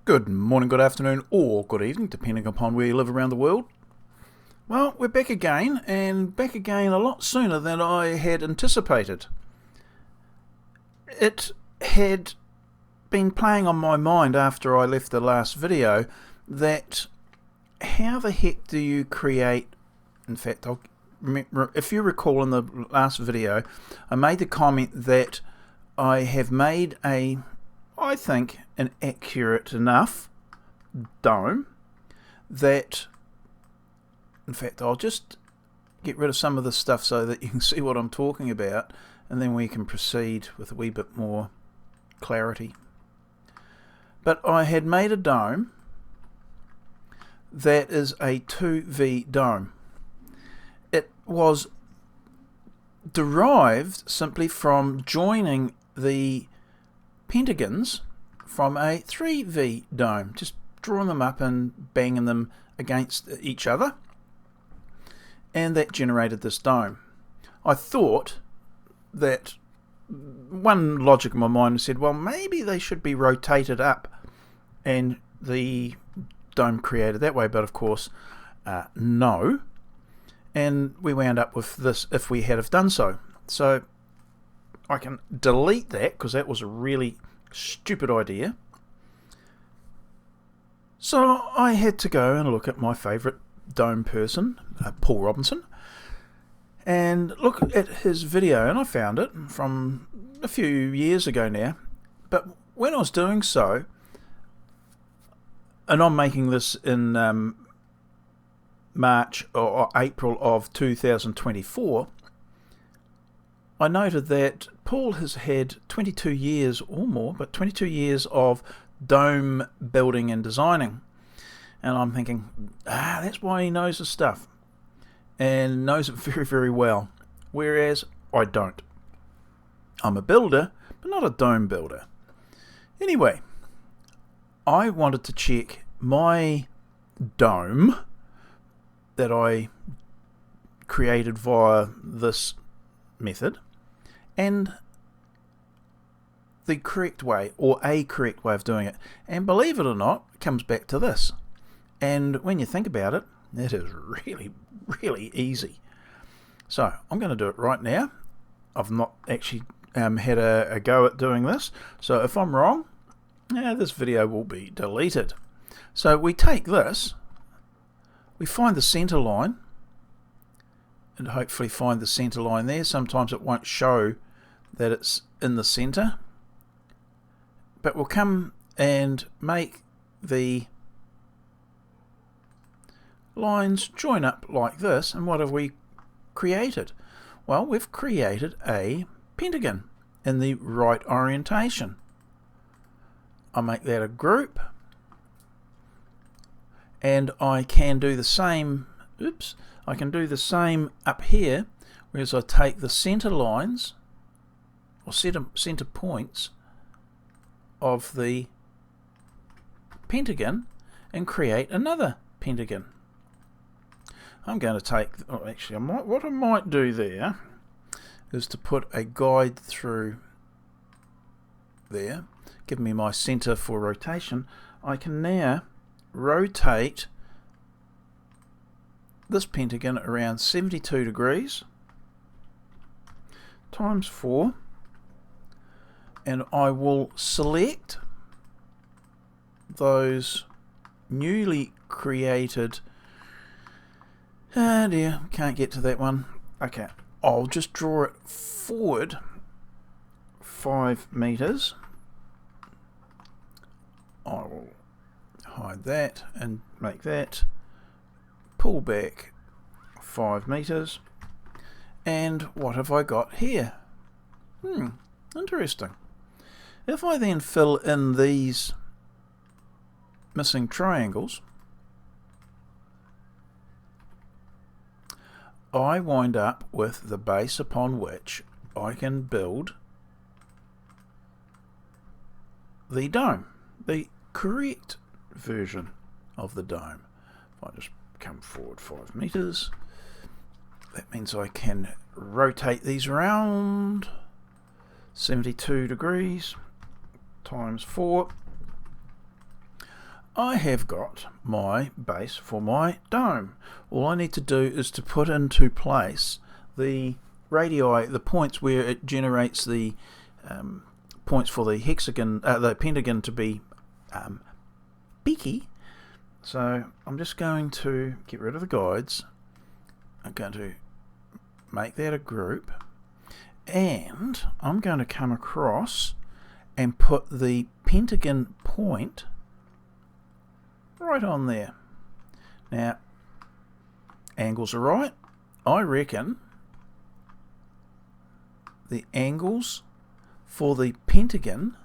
Good morning, good afternoon, or good evening, depending upon where you live around the world. Well, we're back again, and back again a lot sooner than I had anticipated. It had been playing on my mind after I left the last video that how the heck do you create, in fact, if you recall in the last video, I made the comment that I have made I think an accurate enough dome that, in fact, I'll just get rid of some of this stuff so that you can see what I'm talking about, and then we can proceed with a wee bit more clarity. But I had made a dome that is a 2V dome. It was derived simply from joining the pentagons from a 3V dome, just drawing them up and banging them against each other, and that generated this dome. I thought that one logic in my mind said, well, maybe they should be rotated up and the dome created that way, but of course no, and we wound up with this if we had have done so. So I can delete that because that was a really stupid idea. So I had to go and look at my favourite dome person, Paul Robinson, and look at his video, and I found it from a few years ago now. But when I was doing so, and I'm making this in March or April of 2024, I noted that Paul has had 22 years or more, but 22 years of dome building and designing. And I'm thinking, that's why he knows his stuff and knows it very, very well. Whereas I don't. I'm a builder, but not a dome builder. Anyway, I wanted to check my dome that I created via this method and the correct way, or a correct way of doing it. And believe it or not, it comes back to this. And when you think about it, it is really, really easy. So I'm going to do it right now. I've not actually had a go at doing this. So if I'm wrong, this video will be deleted. So we take this, we find the center line, and hopefully find the center line there. Sometimes it won't show that it's in the center, but we'll come and make the lines join up like this. And what have we created? Well, we've created a pentagon in the right orientation. I'll make that a group, and I can do the same. I can do the same up here, whereas I take the center lines or center points of the pentagon and create another pentagon. I'm going to take, what I might do there is to put a guide through there, give me my center for rotation. I can now rotate this pentagon around 72 degrees times 4, and I will select those newly created, dear, can't get to that one. Okay, I'll just draw it forward 5 meters. I will hide that and make that pull back 5 meters. And what have I got here? Interesting. If I then fill in these missing triangles, I wind up with the base upon which I can build the dome, the correct version of the dome. If I just come forward 5 meters, that means I can rotate these around 72 degrees times 4. I have got my base for my dome. All I need to do is to put into place the radii, the points where it generates the points for the hexagon, the pentagon to be beaky. So I'm just going to get rid of the guides. I'm going to make that a group, and I'm going to come across and put the pentagon point right on there. Now, angles are right. I reckon the angles for the pentagon,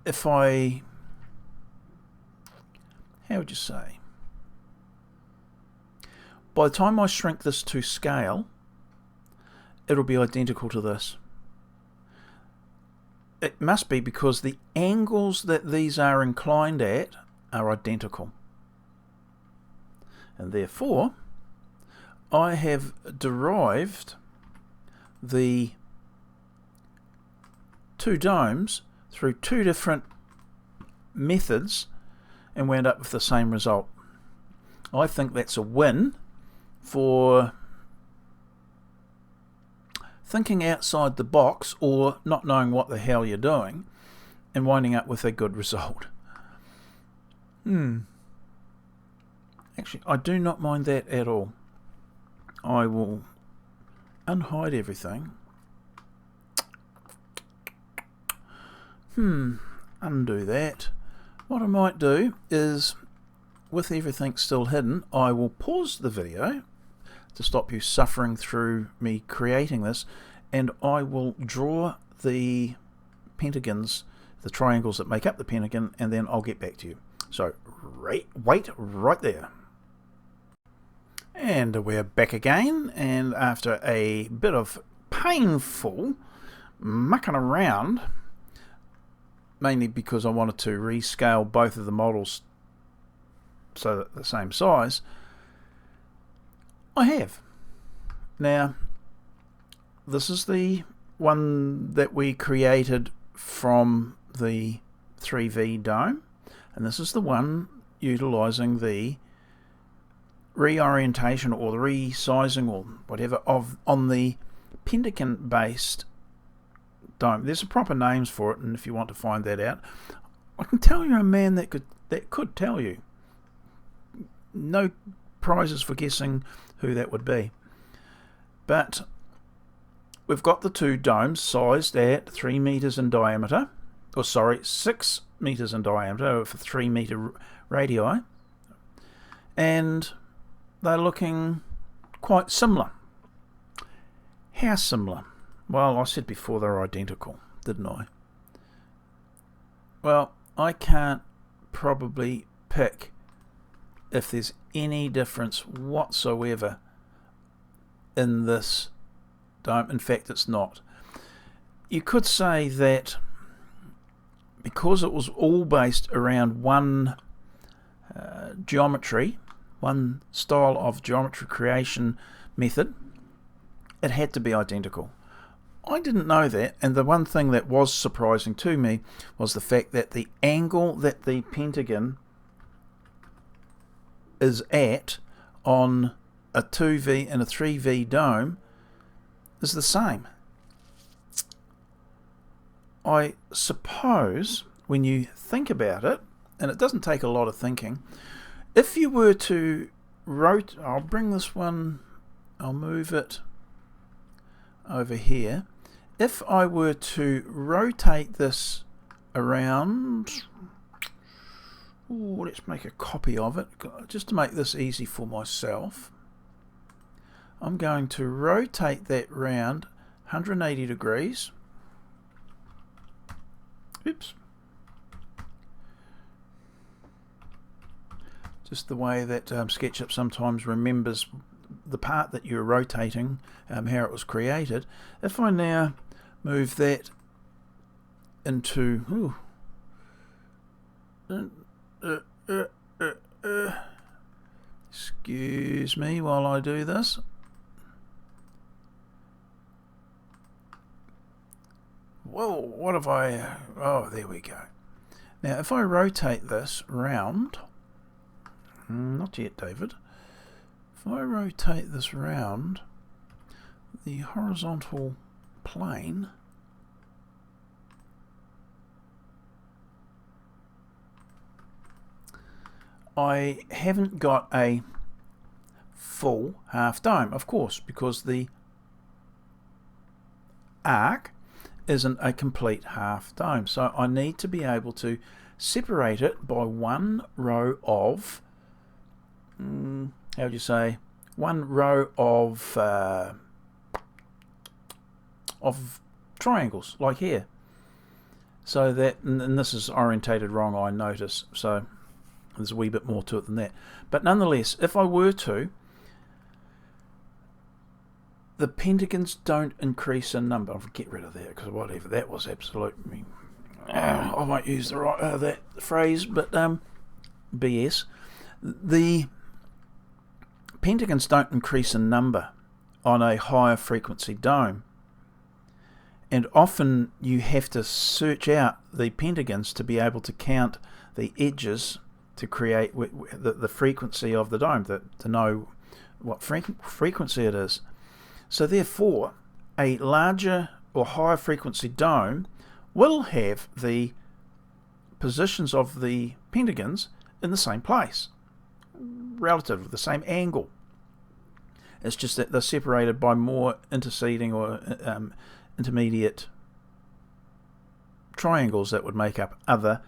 if I, how would you say, by the time I shrink this to scale, it'll be identical to this. It must be because the angles that these are inclined at are identical. And therefore, I have derived the two domes through two different methods and wound up with the same result. I think that's a win for thinking outside the box or not knowing what the hell you're doing and winding up with a good result. Actually, I do not mind that at all. I will unhide everything. Undo that. What I might do is, with everything still hidden, I will pause the video to stop you suffering through me creating this, and I will draw the pentagons, the triangles that make up the pentagon, and then I'll get back to you. So wait right there. And we're back again, and after a bit of painful mucking around, mainly because I wanted to rescale both of the models so that they're the same size, I have. Now, this is the one that we created from the 3V dome, and this is the one utilizing the reorientation or the resizing or whatever on the pentagon based dome. There's proper names for it, and if you want to find that out, I can tell you a man that could tell you. No prizes for guessing who that would be. But we've got the two domes sized at 3 meters in diameter, 6 meters in diameter for 3 meter radii, and they're looking quite similar. How similar? Well, I said before they're identical, didn't I? Well, I can't probably pick if there's any difference whatsoever in this dome. In fact, it's not. You could say that because it was all based around one geometry, one style of geometry creation method, it had to be identical. I didn't know that, and the one thing that was surprising to me was the fact that the angle that the pentagon is at on a 2V and a 3V dome is the same. I suppose when you think about it, and it doesn't take a lot of thinking, if you were to rotate, I'll bring this one, I'll move it over here. If I were to rotate this around, let's make a copy of it just to make this easy for myself. I'm going to rotate that round 180 degrees. Oops. Just the way that SketchUp sometimes remembers the part that you're rotating, how it was created. If I now move that into excuse me while I do this. Whoa, what have I... oh, there we go. Now if I rotate this round, not yet David, if I rotate this round, the horizontal plane I haven't got a full half dome, of course, because the arc isn't a complete half dome. So I need to be able to separate it by one row of, how would you say, one row of triangles, like here. So that, and this is orientated wrong, I notice, so there's a wee bit more to it than that. But nonetheless, if I were to, the pentagons don't increase in number. I'll get rid of that, because whatever, that was absolute, I won't use the right that phrase, but BS. The pentagons don't increase in number on a higher frequency dome, and often you have to search out the pentagons to be able to count the edges to create the frequency of the dome, to know what frequency it is. So therefore, a larger or higher frequency dome will have the positions of the pentagons in the same place, relative, the same angle. It's just that they're separated by more interceding or intermediate triangles that would make up other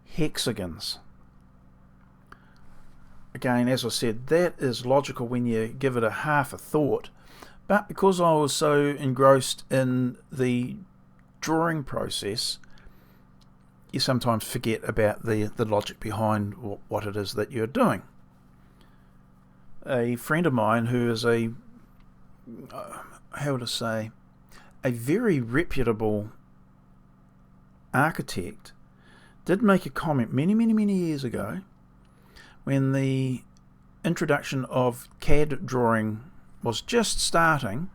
hexagons. Again, as I said, that is logical when you give it a half a thought, but because I was so engrossed in the drawing process, you sometimes forget about the logic behind what it is that you're doing. A friend of mine who is a, how to say, a very reputable architect did make a comment many years ago when the introduction of CAD drawing was just starting,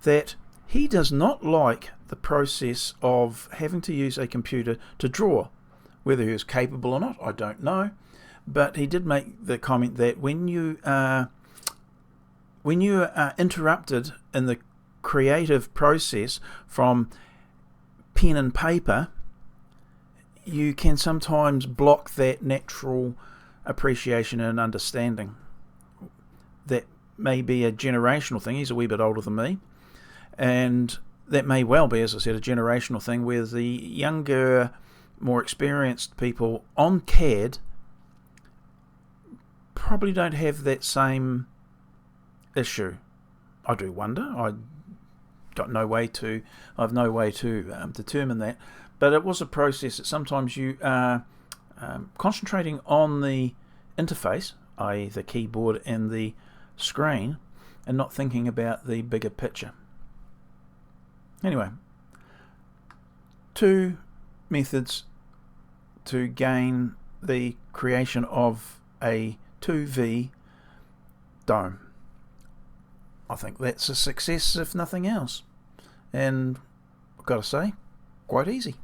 that he does not like the process of having to use a computer to draw. Whether he was capable or not, I don't know, but he did make the comment that when you are interrupted in the creative process from pen and paper, you can sometimes block that natural appreciation and understanding. That may be a generational thing. He's a wee bit older than me, and that may well be, as I said, a generational thing where the younger, more experienced people on CAD probably don't have that same issue. I do wonder. I have no way to determine that, but it was a process that sometimes you are concentrating on the interface, i.e. the keyboard and the screen, and not thinking about the bigger picture. Anyway, 2 methods to gain the creation of a 2V dome. I think that's a success if nothing else, and I've got to say, quite easy.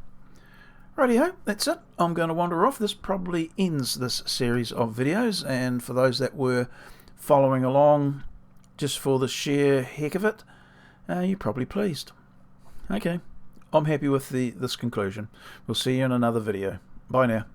Rightio, that's it. I'm going to wander off. This probably ends this series of videos, and for those that were following along just for the sheer heck of it, you're probably pleased. Okay, I'm happy with this conclusion. We'll see you in another video. Bye now.